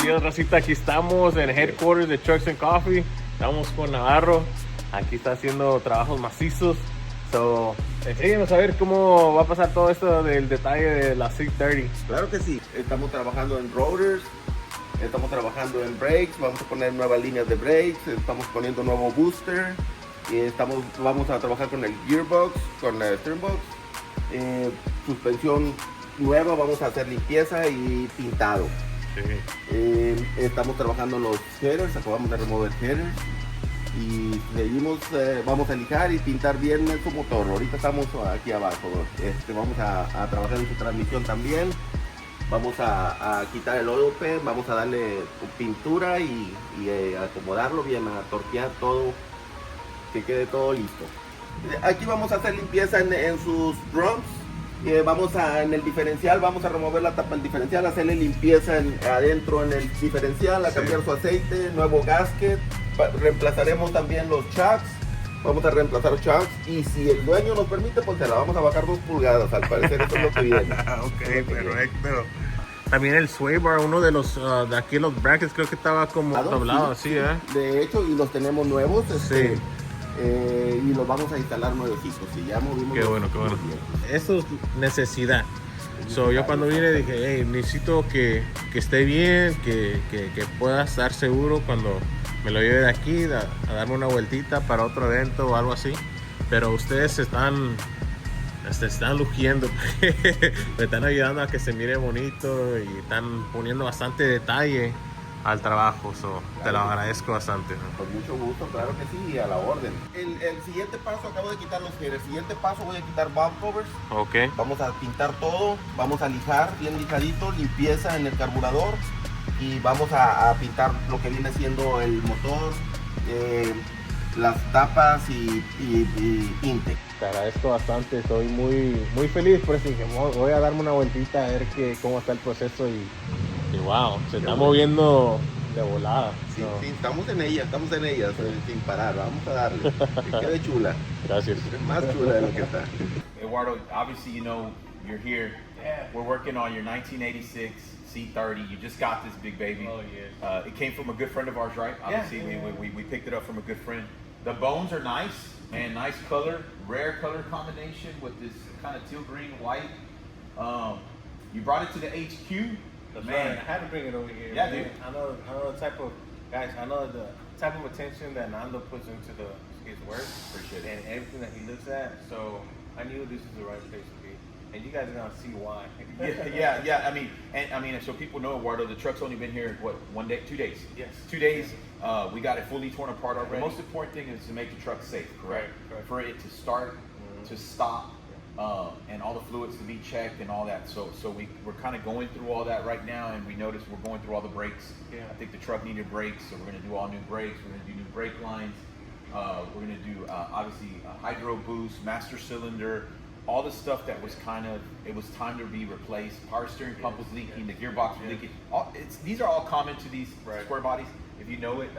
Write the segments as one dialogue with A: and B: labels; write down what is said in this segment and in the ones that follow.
A: días, racita. Aquí estamos en Headquarters de Trucks and Coffee. Estamos con Navarro. Aquí está haciendo trabajos macizos. So, enséñanos a ver cómo va a pasar todo esto del detalle de la C30.
B: Claro que sí. Estamos trabajando en rotors, estamos trabajando en brakes, vamos a poner nuevas líneas de brakes, estamos poniendo nuevo booster, y vamos a trabajar con el gearbox, con el steering box, suspensión nueva, vamos a hacer limpieza y pintado. Sí. Estamos trabajando en los headers, acabamos de remover headers y seguimos, vamos a lijar y pintar bien su motor. Ahorita estamos aquí abajo, vamos a trabajar en su transmisión también. Vamos a quitar el oil pan, vamos a darle pintura y acomodarlo bien, a torquear todo, que quede todo listo. Aquí vamos a hacer limpieza en sus drums. En el diferencial, vamos a remover la tapa del diferencial, hacerle limpieza adentro en el diferencial, a cambiar su aceite, nuevo gasket. Reemplazaremos también los shocks, vamos a reemplazar los shocks, y si el dueño nos permite, pues se la vamos a bajar 2 pulgadas, al parecer eso es lo que viene.
A: Ok, perfecto. También el sway bar, uno de los de aquí los brackets, creo que estaba como doblado,
B: sí,
A: así, ¿eh?
B: De hecho, y los tenemos nuevos,
A: sí.
B: Y los vamos a instalar nuevecitos, y ya movimos.
A: Qué bueno, qué bueno. Eso es necesidad. So, yo cuando vine dije, hey, necesito que esté bien, que pueda estar seguro cuando me lo lleve de aquí a darme una vueltita para otro evento o algo así. Pero ustedes se están luciendo, me están ayudando a que se mire bonito y están poniendo bastante detalle al trabajo. So, claro, te lo agradezco bastante.
B: Con mucho gusto, claro que sí, a la orden. El siguiente paso, acabo de quitar los headers. El siguiente paso voy a quitar valve covers.
A: Ok.
B: Vamos a pintar todo, vamos a lijar bien lijadito, limpieza en el carburador, y vamos a pintar lo que viene siendo el motor, las tapas y intake.
A: Te agradezco bastante, estoy muy feliz, por eso dije, voy a darme una vueltita a ver cómo está el proceso y wow, se está moviendo de volada.
B: Sí, sí, estamos en ella, sin parar, vamos a darle, que quede chula.
A: Gracias.
B: Más chula de lo que está.
C: Eduardo, obviously you know you're here.
D: Yeah.
C: We're working on your 1986 C30. You just got this big baby.
D: Oh yeah.
C: It came from a good friend of ours, right? Obviously,
D: yeah.
C: we picked it up from a good friend. The bones are nice, man. Nice color, rare color combination with this kind of teal green white. You brought it to the HQ.
D: Man, I had to bring it over here.
C: Yeah,
D: man.
C: dude.
D: I know the type of guys. I know the type of attention that Nando puts into his work.
C: Appreciate it.
D: And everything that he looks at. So I knew this is the right place to be. And you guys are gonna see why.
C: Yeah. I mean, so people know, Eduardo, the truck's only been here, what, 1 day, 2 days?
D: Yes.
C: 2 days. We got it fully torn apart already. The most important thing is to make the truck safe, correct?
D: Right.
C: For it to start, to stop, and all the fluids to be checked and all that. So we're kind of going through all that right now, and we noticed we're going through all the brakes.
D: Yeah.
C: I think the truck needed brakes, so we're going to do all new brakes. We're going to do new brake lines. We're going to do obviously a hydro boost, master cylinder, all the stuff that was it was time to be replaced. Power steering pump was leaking, the gearbox was leaking. These are all common to these square bodies, if you know it,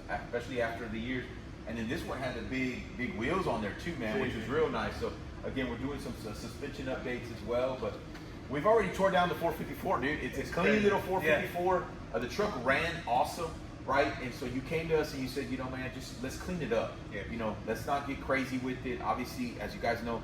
C: especially after the years. And then this one had the big wheels on there too, man, which was real nice. So again, we're doing some suspension updates as well, but we've already tore down the 454, dude. It's a clean little 454. Yeah. The truck ran awesome, right? And so you came to us and you said, you know, man, just let's clean it up.
D: Yeah.
C: You know, let's not get crazy with it. Obviously, as you guys know,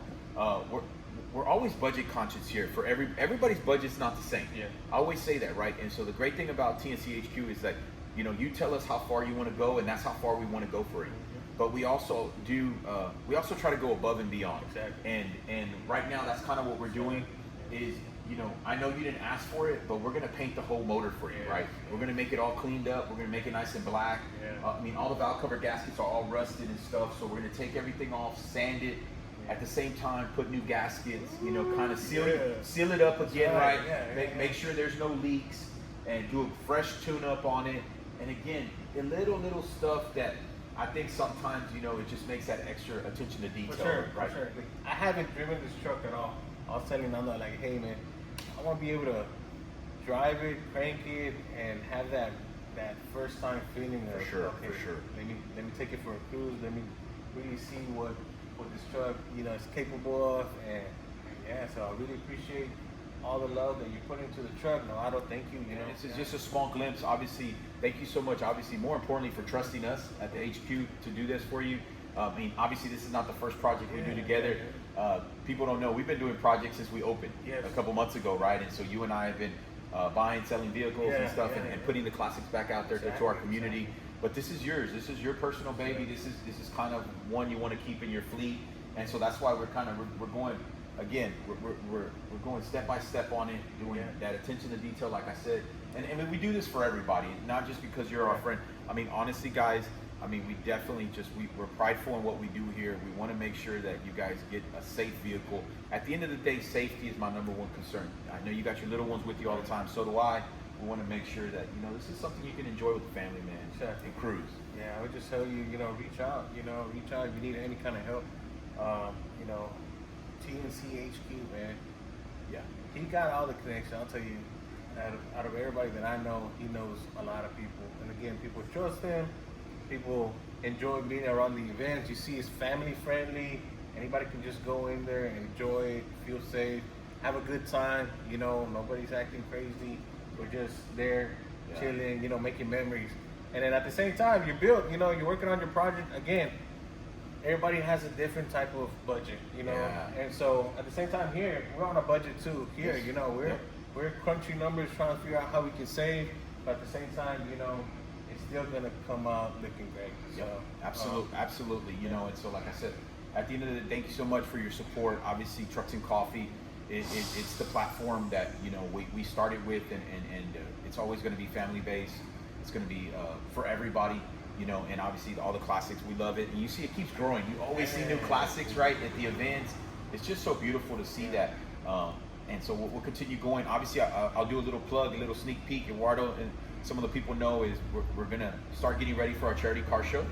C: we're always budget conscious here. For everybody's budget's not the same.
D: Yeah.
C: I always say that, right? And so the great thing about TNCHQ is that, you know, you tell us how far you want to go, and that's how far we want to go for you. But we also try to go above and beyond.
D: Exactly.
C: And right now, that's kind of what we're doing. Is, you know, I know you didn't ask for it, but we're gonna paint the whole motor for you, right? We're gonna make it all cleaned up. We're gonna make it nice and black.
D: Yeah.
C: I mean, all the valve cover gaskets are all rusted and stuff, so we're gonna take everything off, sand it. At the same time, put new gaskets. You know, kind of seal it up again, right? Make sure there's no leaks, and do a fresh tune-up on it. And again, the little stuff that I think sometimes, you know, it just makes that extra attention to detail.
D: For sure,
C: right?
D: for sure. Like, I haven't driven this truck at all. I was telling Nando, like, hey man, I want to be able to drive it, crank it, and have that first time feeling of,
C: For sure.
D: Let me take it for a cruise. Let me really see what this truck, you know, is capable of. And yeah, so I really appreciate all the love that you put into the truck. No, I don't thank you. You know,
C: This is just a small glimpse. Obviously, thank you so much. Obviously, more importantly, for trusting us at the HQ to do this for you. I mean, obviously, this is not the first project we do together. People don't know we've been doing projects since we opened a couple months ago, right? And so you and I have been buying, selling vehicles and stuff, and putting the classics back out there to our community. But this is yours. This is your personal baby. This is kind of one you want to keep in your fleet, and so that's why we're going. Again, we're going step by step on it, doing that attention to detail, like I said. And we do this for everybody, not just because you're our friend. I mean, honestly, guys, I mean, we definitely we're prideful in what we do here. We want to make sure that you guys get a safe vehicle. At the end of the day, safety is my number one concern. I know you got your little ones with you all the time, so do I. We want to make sure that, you know, this is something you can enjoy with the family, man, and cruise.
D: Yeah, I would just tell you, you know, reach out. You know, reach out if you need any kind of help. You know, TNC HQ, man.
C: Yeah.
D: He got all the connections. I'll tell you, out of everybody that I know, he knows a lot of people. And again, people trust him. People enjoy being around the events. You see, it's family friendly. Anybody can just go in there and enjoy it, feel safe, have a good time. You know, nobody's acting crazy. We're just there, chilling, you know, making memories. And then at the same time, you're built, you know, you're working on your project. Again, everybody has a different type of budget, you know. And so at the same time here, we're on a budget too. Here, you know, we're crunching numbers, trying to figure out how we can save. But at the same time, you know, it's still gonna come out looking great. So
C: Absolutely. You know, and so like I said, at the end of the day, thank you so much for your support. Obviously, Trucks and Coffee, it's the platform that, you know, we started with, and it's always going to be family based. It's going to be for everybody, you know, and obviously all the classics, we love it. And you see it keeps growing. You always see new classics, right, at the events. It's just so beautiful to see that. And so we'll continue going. Obviously, I'll do a little plug, a little sneak peek. Eduardo and some of the people know is we're going to start getting ready for our charity car show,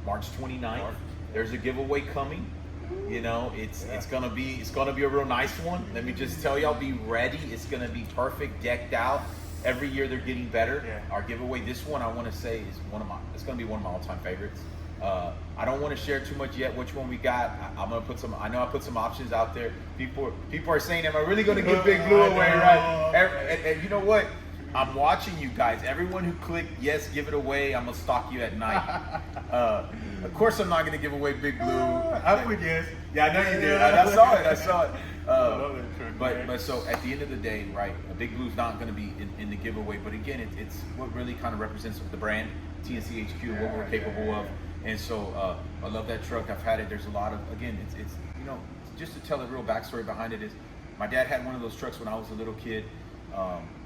C: March 29th. There's a giveaway coming. You know, it's gonna be a real nice one. Let me just tell y'all, be ready. It's gonna be perfect, decked out. Every year they're getting better. Our giveaway, this one, I want to say is it's gonna be one of my all-time favorites. I don't want to share too much yet which one we got. I'm gonna put some. I know I put some options out there. People are saying, am I really gonna give Big Blue away, right? And you know what? I'm watching you guys. Everyone who clicked yes, give it away. I'm gonna stalk you at night. Of course, I'm not gonna give away Big Blue.
D: I put yes.
C: Yeah, I know you did. I saw it. But so at the end of the day, right? Big Blue's not gonna be in the giveaway. But again, it's what really kind of represents the brand, TNC HQ, what we're capable of. And so I love that truck. I've had it. There's a lot of, again, it's you know, just to tell a real backstory behind it is, my dad had one of those trucks when I was a little kid.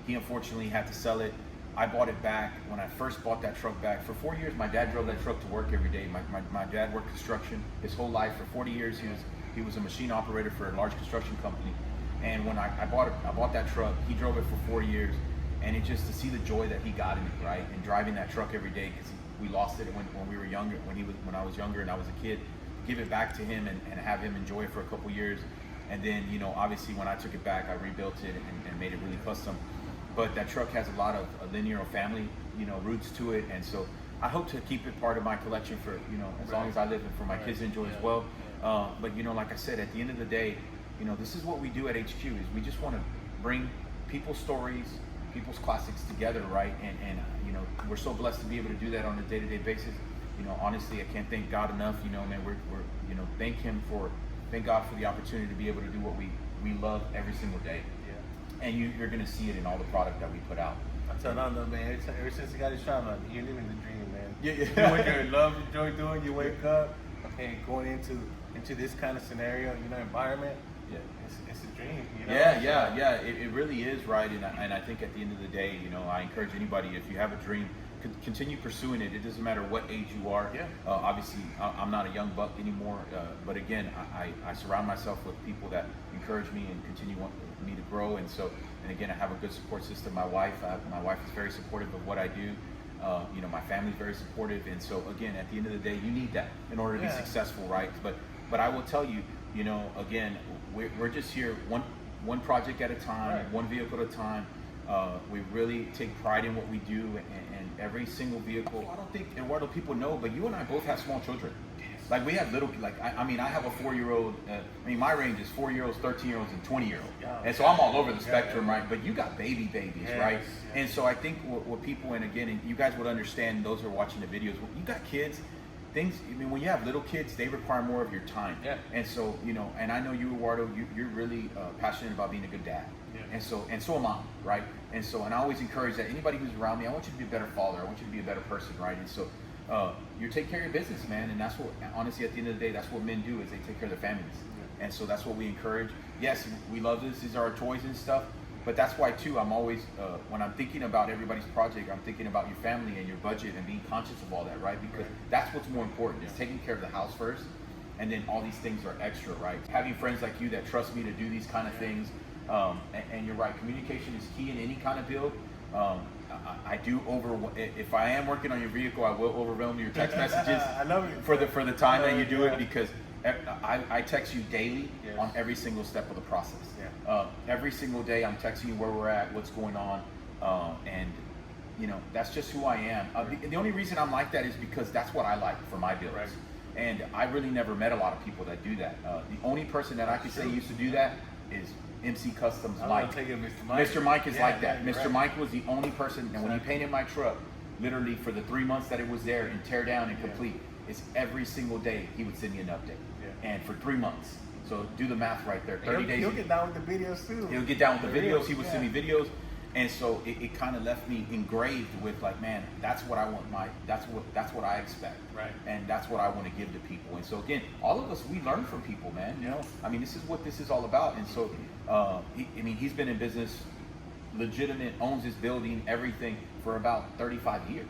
C: He unfortunately had to sell it. I bought it back. When I first bought that truck back, for 4 years, my dad drove that truck to work every day. My dad worked construction his whole life. For 40 years, he was a machine operator for a large construction company. And when I bought that truck, he drove it for 4 years. And it just to see the joy that he got in it, right? And driving that truck every day, because we lost it when we were younger, when I was younger and I was a kid. Give it back to him and have him enjoy it for a couple years. And then, you know, obviously when I took it back, I rebuilt it and made it really custom. But that truck has a lot of linear family, you know, roots to it, and so I hope to keep it part of my collection for, you know, as long as I live, and for my kids to enjoy as well. But you know, like I said, at the end of the day, you know, this is what we do at HQ. Is we just want to bring people's stories, people's classics together, right? And you know, we're so blessed to be able to do that on a day-to-day basis. You know, honestly, I can't thank God enough. You know, man, we're you know, thank God for the opportunity to be able to do what we love every single day. And you're going to see it in all the product that we put out.
D: I tell Nando, man, ever since he got his shop, like, you're living the dream, man.
C: Yeah.
D: You what you love, enjoy doing, you wake up, and going into this kind of scenario, you know, environment.
C: Yeah,
D: it's a dream. You know?
C: Yeah. It really is, right. And I think at the end of the day, you know, I encourage anybody, if you have a dream, continue pursuing it. It doesn't matter what age you are. Obviously, I'm not a young buck anymore. But again, I surround myself with people that encourage me and continue me to grow. And so, and again, I have a good support system. My wife is very supportive of what I do. You know, my family's very supportive. And so, again, at the end of the day, you need that in order to be successful, right? But I will tell you, you know, again, we're just here one project at a time, one vehicle at a time. We really take pride in what we do, and every single vehicle. I don't think, and what do people know, but you and I both have small children. Like we have little, like I mean, I have a 4-year-old. I mean, my range is 4-year-olds, 13-year-olds, and 20-year-olds.
D: Yeah.
C: And so I'm all over the spectrum, right? But you got babies,
D: Yes,
C: right?
D: yes.
C: And so I think what people, and again, and you guys would understand, those who are watching the videos, when you got kids, things, I mean, when you have little kids, they require more of your time.
D: Yeah.
C: And so, you know, and I know you, Eduardo, you're really passionate about being a good dad.
D: Yeah.
C: And so am I, right? And so, and I always encourage that anybody who's around me, I want you to be a better father. I want you to be a better person, right? And so, you take care of your business, man. And that's what, honestly, at the end of the day, that's what men do, is they take care of their families.
D: Yeah.
C: And so that's what we encourage. Yes, we love this. These are our toys and stuff. But that's why too, I'm always, when I'm thinking about everybody's project, I'm thinking about your family and your budget and being conscious of all that, right? Because that's what's more important, is taking care of the house first, and then all these things are extra, right? Having friends like you that trust me to do these kind of things, and you're right, communication is key in any kind of build. I do if I am working on your vehicle, I will overwhelm your text messages.
D: I love it.
C: For the time that you do it, because I text you daily on every single step of the process. Every single day I'm texting you where we're at, what's going on, and you know, that's just who I am. The only reason I'm like that is because that's what I like for my builds.
D: Right.
C: And I really never met a lot of people that do that. The only person that I could say used to do that is MC Customs Mike. Mr. Mike is like that. Mr. Mike was the only person, and when he painted my truck, literally for the 3 months that it was there and tear down and complete, it's every single day he would send me an update. And for 3 months. So do the math right there. 30 days.
D: He'll get down with the videos too.
C: He'll get down with the videos. He would send me videos. And so it kind of left me engraved with, like, man, that's what I want, that's what I expect.
D: Right.
C: And that's what I want to give to people. And so again, all of us, we learn from people, man. You know, I mean, this is what this is all about. And so, I mean, he's been in business, legitimate, owns his building, everything, for about 35 years.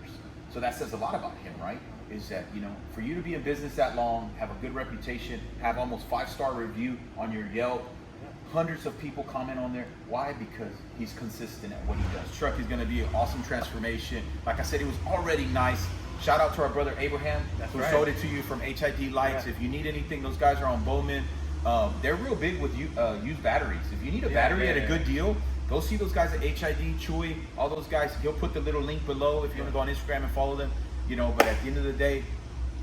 C: So that says a lot about him, right? Is that, you know, for you to be in business that long, have a good reputation, have almost 5-star review on your Yelp, hundreds of people comment on there. Why? Because he's consistent at what he does. Truck is going to be an awesome transformation. Like I said, it was already nice. Shout out to our brother Abraham, who sold it to you from HID Lights. If you need anything, those guys are on Bowman. They're real big with used batteries. If you need a battery at a good deal, go see those guys at HID, Chewy, all those guys. He'll put the little link below if you want to go on Instagram and follow them. You know, but at the end of the day,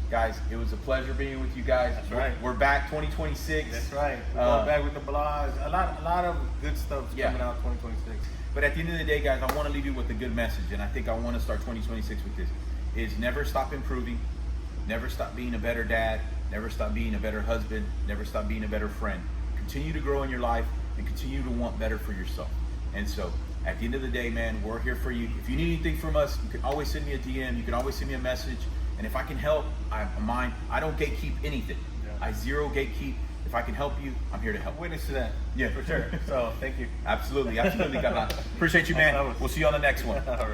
C: guys, it was a pleasure being with you guys.
D: That's right.
C: We're back 2026.
D: That's right. We're going back with the blogs. A lot of good stuff coming out 2026.
C: But at the end of the day, guys, I want to leave you with a good message, and I think I want to start 2026 with this: is never stop improving, never stop being a better dad, never stop being a better husband, never stop being a better friend. Continue to grow in your life and continue to want better for yourself. And so, at the end of the day, man, we're here for you. If you need anything from us, you can always send me a DM. You can always send me a message. And if I can help, I don't gatekeep anything. I zero gatekeep. If I can help you, I'm here to help.
D: Witness to that.
C: Yeah,
D: for sure. So thank you.
C: Absolutely, God. Appreciate you, man. We'll see you on the next one.
D: All right.